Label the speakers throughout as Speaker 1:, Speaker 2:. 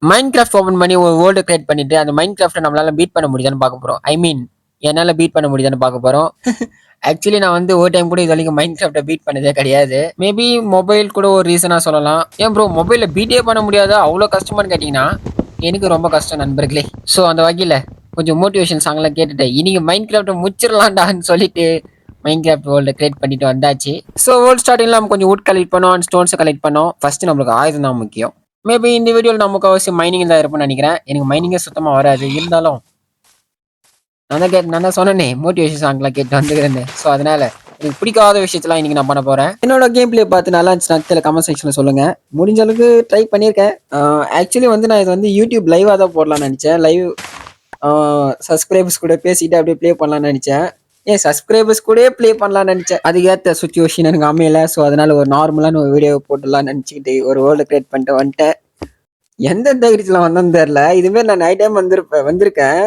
Speaker 1: Mind craft open பண்ணி ஒரு world create பண்ணிட்டு அந்த மைண்ட் கிராஃப்ட்டை நம்மளால பீட் பண்ண முடியுதான்னு பார்க்க போறோம். ஐ மீன் என்னால பீட் பண்ண முடியுதான்னு பார்க்க போறோம். ஆக்சுவலி நான் வந்து ஒரு டைம் கூட இது வரைக்கும் மைண்ட் கிராஃப்ட்டை பீட் பண்ணதே கிடையாது. மேபி மொபைல் கூட ஒரு ரீசனா சொல்லலாம். ஏன் ப்ரோ மொபைல்ல பீட்டே பண்ண முடியாதா அவ்வளோ கஷ்டமான்னு கேட்டீங்கன்னா எனக்கு ரொம்ப கஷ்டம் நண்பர்களே. ஸோ அந்த வகையில கொஞ்சம் மோட்டிவேஷன் சாங்லாம் கேட்டுட்டு இன்னைக்கு மைண்ட் கிராஃப்ட்டை முடிச்சிடலாம்டான்னு சொல்லிட்டு மைண்ட் கிராஃப்ட் வேர்ல்டு கிரியேட் பண்ணிட்டு வந்தாச்சு. ஸோ வேர்ல்டு ஸ்டார்டிங்ல நம்ம கொஞ்சம் வுட் கலெக்ட் பண்ணோம் அண்ட் ஸ்டோன்ஸை கலெக்ட் பண்ணோம். ஃபர்ஸ்ட் நம்மளுக்கு ஆயுதம் தான் முக்கியம். மேபி இந்த வீடியோவில் நமக்கு அவசியம் மைனிங் தான் இருப்பேன்னு நினைக்கிறேன். எனக்கு மைனிங்கே சுத்தமாக வராது. இருந்தாலும் நான் தான் சொன்னேனே மோட்டிவேஷன் சாங்லாம் கேட்டு வந்துக்கிறேன்னு. ஸோ அதனால எனக்கு பிடிக்காத விஷயத்தெல்லாம் இன்னைக்கு நான் பண்ண போறேன். என்னோட கேம் பிளே பார்த்து நல்லா இருந்துச்சுன்னா கீழே கமெண்ட் செக்ஷனில் சொல்லுங்க. முடிஞ்ச அளவுக்கு ட்ரை பண்ணியிருக்கேன். ஆக்சுவலி வந்து நான் இது வந்து யூடியூப் லைவாக தான் போடலாம்னு நினச்சேன். லைவ் சப்ஸ்கிரைபர்ஸ் கூட பேசிட்டு அப்படியே ப்ளே பண்ணலாம்னு நினச்சேன். சப்ஸ்கிரைபர்ஸ் கூட ப்ளே பண்ணலாம்னு நினச்சேன். அதுக்கேற்ற சுச்சுவேஷன் எனக்கு அமையல. ஸோ அதனால ஒரு நார்மலான ஒரு வீடியோ போட்டுடலாம்னு நினச்சிக்கிட்டு ஒரு வேர்ல்டு கிரியேட் பண்ணிட்டு வந்துட்டேன். எந்த தைரியத்தில் வந்தோன்னு தெரில. இதுமாரி நான் நைட் டைம் வந்திருக்கேன்.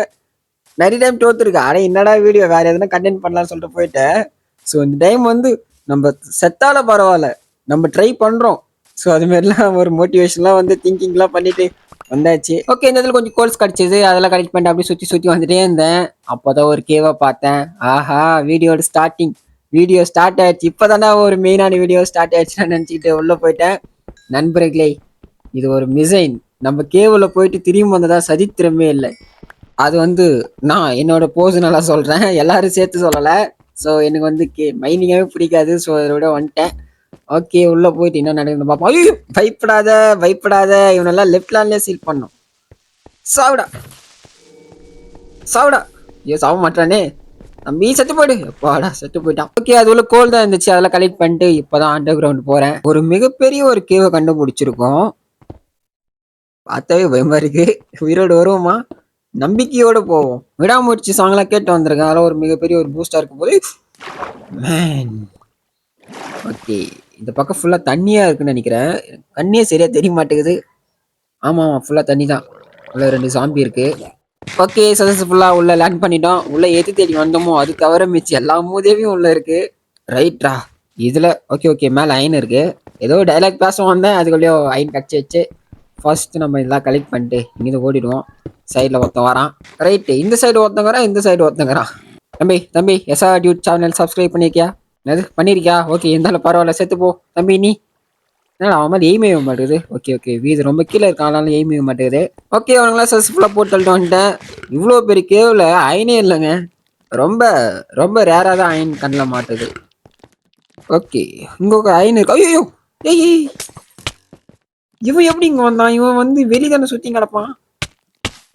Speaker 1: நிறைய டைம் தோத்துருக்கேன். ஆனால் என்னடா வீடியோ வேற எதுனா கண்டென்ட் பண்ணலாம்னு சொல்லிட்டு போயிட்டேன். ஸோ இந்த டைம் வந்து நம்ம செத்தால பரவாயில்ல, நம்ம ட்ரை பண்றோம். ஸோ அது மாதிரிலாம் ஒரு மோட்டிவேஷன்லாம் வந்து திங்கிங்லாம் பண்ணிட்டு வந்தாச்சு. ஓகே, இந்த இடத்துல கொஞ்சம் கோல்ஸ் கிடைச்சது. அதெல்லாம் கலெக்ட் பண்ணிட்டு அப்படியே சுற்றி சுற்றி வந்துட்டே இருந்தேன். அப்போதான் ஒரு கேவை பார்த்தேன். ஆஹா, வீடியோ ஸ்டார்ட் ஆயிடுச்சு. இப்போதானே ஒரு மெயினான வீடியோ ஸ்டார்ட் ஆயிடுச்சுன்னு நினச்சிக்கிட்டு உள்ள போயிட்டேன். நண்பர்களே, இது ஒரு மிசைன். நம்ம கேவுல போயிட்டு திரும்பி வந்ததா சரித்திரமே இல்லை. அது வந்து நான் என்னோட போர்ஷனலா சொல்றேன், எல்லாரும் சேர்த்து சொல்லலை. ஸோ எனக்கு வந்து மைனிங்காவே பிடிக்காது. ஸோ அதோட வந்துட்டேன். ஓகே, உள்ள போயிட்டு என்ன நடக்குதுன்னு பார்ப்போம். ஐயோ, பயப்படாத இவனெல்லாம் லெஃப்ட் லேண்ட்லேயே சீல் பண்ணும். சாவுடா சாவுடா. ஐயோ, சாவ மாட்டானே தம்பி, செத்து போயிடு. எப்பாடா செத்து போயிட்டான். ஓகே, அது உள்ள கோல் தான் இருந்துச்சு. அதெல்லாம் கலெக்ட் பண்ணிட்டு இப்போதான் அண்டர் கிரவுண்ட் போறேன். ஒரு மிகப்பெரிய ஒரு கேவை கண்டுபிடிச்சிருக்கோம். பார்த்தாவே பயமா இருக்கு. உயிரோடு வருவோமா? நம்பிக்கையோட போவோம். விடாமுயற்சி சாங்லாம் கேட்டு வந்திருக்கேன். அதெல்லாம் ஒரு மிகப்பெரிய ஒரு பூஸ்டா இருக்கும் போது ஓகே, இந்த பக்கம் ஃபுல்லா தண்ணியா இருக்குன்னு நினைக்கிறேன். தண்ணியே சரியா தெரிய மாட்டேங்குது. ஆமா ஃபுல்லா தண்ணி தான். உள்ள 2 சாம்பி இருக்கு. ஓகே, சக்சஸ்ஃபுல்லா உள்ள லேண்ட் பண்ணிட்டோம். உள்ள எது தேடி வந்தோமோ அது தவிர மிச்சு எல்லா மூதேவியும் உள்ள இருக்கு. ரைட்ரா. இதுல ஓகே மேல அயன் இருக்கு. ஏதோ டைலாக் பேச வந்தேன், அதுக்குள்ளேயோ அயன் கட்சி வச்சு ஃபர்ஸ்ட் நம்ம இதெல்லாம் கலெக்ட் பண்ணிட்டு இங்கிருந்து ஓடிடுவோம். சைடில் ஒருத்தன் வரான். ரைட்டு, இந்த சைடு ஒருத்தங்கிறான், இந்த சைடு ஒருத்தங்கிறான். தம்பி எஸ்ஆர் டியூட் சேனல் சப்ஸ்கிரைப் பண்ணியிருக்கியா? என்னது பண்ணியிருக்கியா? ஓகே, இருந்தாலும் பரவாயில்ல, செத்து போ தம்பி. நீ என்னடா அவன் மாதிரி எய்மே மாட்டேங்குது. ஓகே வீது ரொம்ப கீழே இருக்கான், அதனால எய்மே மாட்டேங்குது. ஓகே, அவனுங்களாம் சக்ஸஸ்ஃபுல்லாக போட்டு தள்ளிட்டு வந்துட்டேன். இவ்வளோ பெரிய கேவில் அயனே இல்லைங்க. ரொம்ப ரொம்ப ரேராக தான் அயன் கண்ணில் மாட்டுது. ஓகே, இங்கே அயன் இருக்கு. ஐயோ ஏய், இவன் எப்படி இங்கே வந்தான்? இவன் வந்து வெளிதானே சுற்றி கிடப்பான்.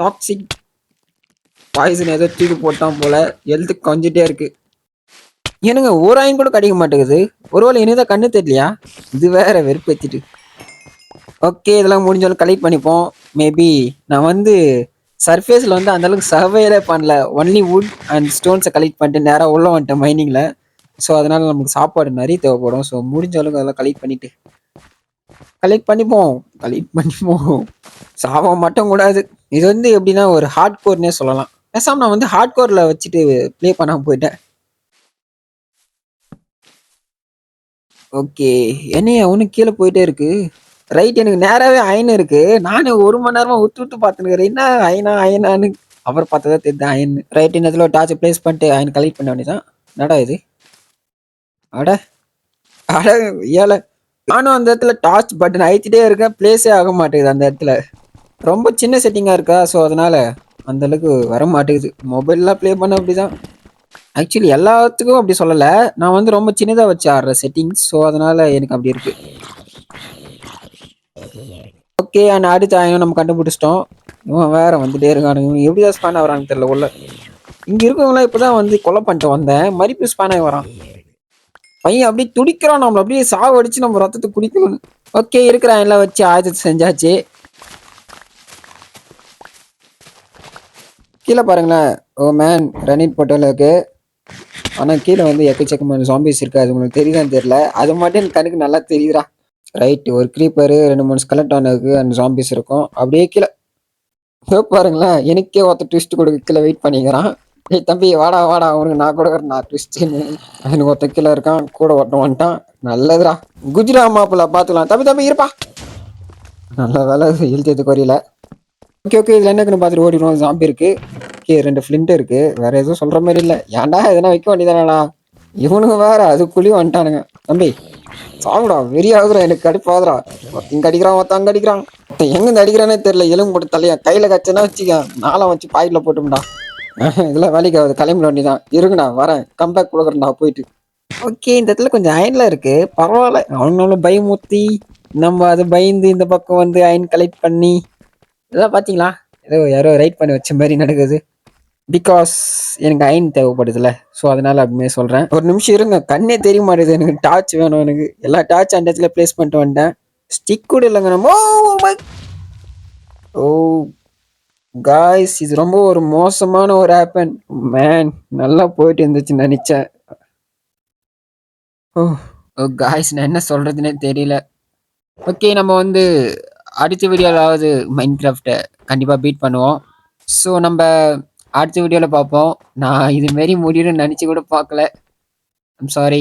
Speaker 1: டாக்ஸிக் பாய்சன் ஏதோ தூக்கி போட்டான் போல. எழுத்து கொஞ்சிட்டே இருக்கு. எனக்கு ஒரு ஆயும் கூட கிடைக்க மாட்டேங்குது. ஒருவேளை என்னதான் கண்ணு தெரியலையா? இது வேற வெறுப்பேத்திட்டு. ஓகே, இதெல்லாம் முடிஞ்சாலும் கலெக்ட் பண்ணிப்போம். மேபி நான் வந்து சர்ஃபேஸில் வந்து அந்த அளவுக்கு சர்வேலே பண்ணல. ஒன்லி வுட் அண்ட் ஸ்டோன்ஸை கலெக்ட் பண்ணிட்டு நேராக உள்ள வந்துட்டேன் மைனிங்கில். ஸோ அதனால நமக்கு சாப்பாடு நிறைய தேவைப்படும். ஸோ முடிஞ்ச அளவுக்கு அதெல்லாம் கலெக்ட் பண்ணிப்போம். சாவ மட்டும் கூடாது. இது வந்து எப்படின்னா ஒரு ஹார்ட் கோர்னே சொல்லலாம். பேசாம நான் வந்து ஹார்ட் கோர்ல வச்சுட்டு ப்ளே பண்ணாம போயிட்டேன். ஓகே, என்னைய ஒன்று கீழே போயிட்டே இருக்கு. ரைட், எனக்கு நேராகவே அயன் இருக்கு. நானும் 1 மணி நேரமா விட்டு பார்த்துனுக்கிறேன். என்ன அயனான்னு அப்புறம் பார்த்ததா தெரியுது அயன். ரைட், இன்னத்துல ஒரு டார்ச் பிளேஸ் பண்ணிட்டு அயன் கலெக்ட் பண்ண வேண்டியதான். நடா இது? அட அட ஏழை, நானும் அந்த இடத்துல டார்ச் பட்டன் அழுத்திட்டே இருக்கேன். பிளேஸே ஆக மாட்டேங்குது அந்த இடத்துல. ரொம்ப சின்ன செட்டிங்கா இருக்கா. ஸோ அதனால அந்த அளவுக்கு வர மாட்டேங்குது. மொபைல்லாம் ப்ளே பண்ண அப்படிதான். ஆக்சுவலி எல்லாத்துக்கும் அப்படி சொல்லலை. நான் வந்து ரொம்ப சின்னதாக வச்சு ஆடுற செட்டிங்ஸ். ஸோ அதனால எனக்கு அப்படி இருக்கு. ஓகே, அண்ட் அடுத்த ஆயும் நம்ம கண்டுபிடிச்சிட்டோம். இவன் வேற வந்துட்டே இருக்கானு. இவன் எப்படிதான் ஸ்பான் ஆகிறான்னு தெரியல. உள்ள இங்க இருக்கவங்களாம் இப்பதான் வந்து கொலை பண்ணிட்டு வந்தேன். மறுபடியும் ஸ்பான் ஆகி வரான். பையன் அப்படியே துடிக்கிறான். நம்மள அப்படியே சாவு அடிச்சு நம்ம ரத்தத்தை குடிக்கணும்னு. ஓகே, இருக்கிற எல்லாம் வச்சு ஆயுதத்தை செஞ்சாச்சு. கீழே பாருங்களேன். ஓ மேன், கிரானைட் போட்டோல இருக்கு. ஆனால் கீழே வந்து எக்கச்சக்கமான ஜாம்பிஸ் இருக்கு. அது உங்களுக்கு தெரியுதான்னு தெரியல. அது மட்டும் எனக்கு கணக்கு நல்லா தெரியுதுடா. ரைட்டு, ஒரு க்ரீப்பரு 2-3 ஸ்கெலட்டான் இருக்கு அண்ட் ஜாம்பிஸ் இருக்கும். அப்படியே கீழே பாருங்களேன். எனக்கே ஒருத்தர் ட்விஸ்ட் கொடுக்க கீழே வெயிட் பண்ணிக்கிறான். ஏய் தம்பி, வாடா அவனுக்கு நான் கூட நான் ட்விஸ்ட்னு. எனக்கு ஒருத்தன் கீழே இருக்கான், கூட ஒருத்தன் வந்துட்டான். நல்லதுடா. குஜ்ரா மாப்பிள்ள பார்த்துக்கலாம். தம்பி இருப்பா. நல்ல வேலை இழுத்தது குறையில. ஓகே ஓகே இதில் என்ன இருக்குன்னு பார்த்துட்டு ஓடிடுவோம். ஜாம்பி இருக்கு. ஓகே 2 ஃப்ளிண்ட் இருக்கு. வேற எதுவும் சொல்ற மாதிரி இல்லை. ஏன்டா எதனா வைக்க வேண்டியதானடா. இவனுங்க வேற அதுக்குள்ளேயும் வந்துட்டானுங்க. தம்பி சாவுடா வெறி ஆகுறா எனக்கு கடுப்பாகுதுடா. இங்க அடிக்கிறான் ஒருத்தன் அங்க அடிக்கிறான். எங்க அடிக்கிறானே தெரியல. எலும்பு போட்டு தலையா கையில கச்சனா வச்சுக்க நாளை வச்சு பாக்கெட்ல போட்டும்டா. இதெல்லாம் வேலைக்கு ஆகுது. கிளம்பிட வேண்டியதான். இருக்குண்ணா வரேன். கம்பேக் கொடுக்குறேன்டா போயிட்டு. ஓகே இந்த இடத்துல கொஞ்சம் அயன்லாம் இருக்கு. பரவாயில்ல. அவனுங்களும் பயமுறுத்தி நம்ம அது பயந்து இந்த பக்கம் வந்து அயன் கலெக்ட் பண்ணி இதெல்லாம் பாத்தீங்களா? ஏதோ யாரோ ரைட் பண்ணி வச்ச மாதிரி நடக்குது. பிகாஸ் எனக்கு அயன் தேவைப்படுதுல்ல. ஸோ அதனால அப்படியே சொல்றேன். ஒரு நிமிஷம் இருங்க. கண்ணே தெரிய மாட்டேது. எனக்கு டார்ச் வேணும். எனக்கு எல்லா டார்ச் அந்த இடத்துல பிளேஸ் பண்ணிட்டு வந்துட்டேன். ஸ்டிக் கூட இல்லைங்க நம்ம. ஓ காய்ஸ் இது ரொம்ப ஒரு மோசமான ஒரு ஆப்பன் மேன். நல்லா போயிட்டு இருந்துச்சு நினைச்சேன். ஓ ஓ காய்ஸ் நான் என்ன சொல்றதுன்னே தெரியல. ஓகே நம்ம வந்து அடுத்த வீடியோலாவது மைண்ட் கிராஃப்டை கண்டிப்பாக பீட் பண்ணுவோம். ஸோ நம்ம அடுத்த வீடியோவில் பார்ப்போம். நான் இது மாரி முடியும்னு நினச்சி கூட பார்க்கல. I'm sorry.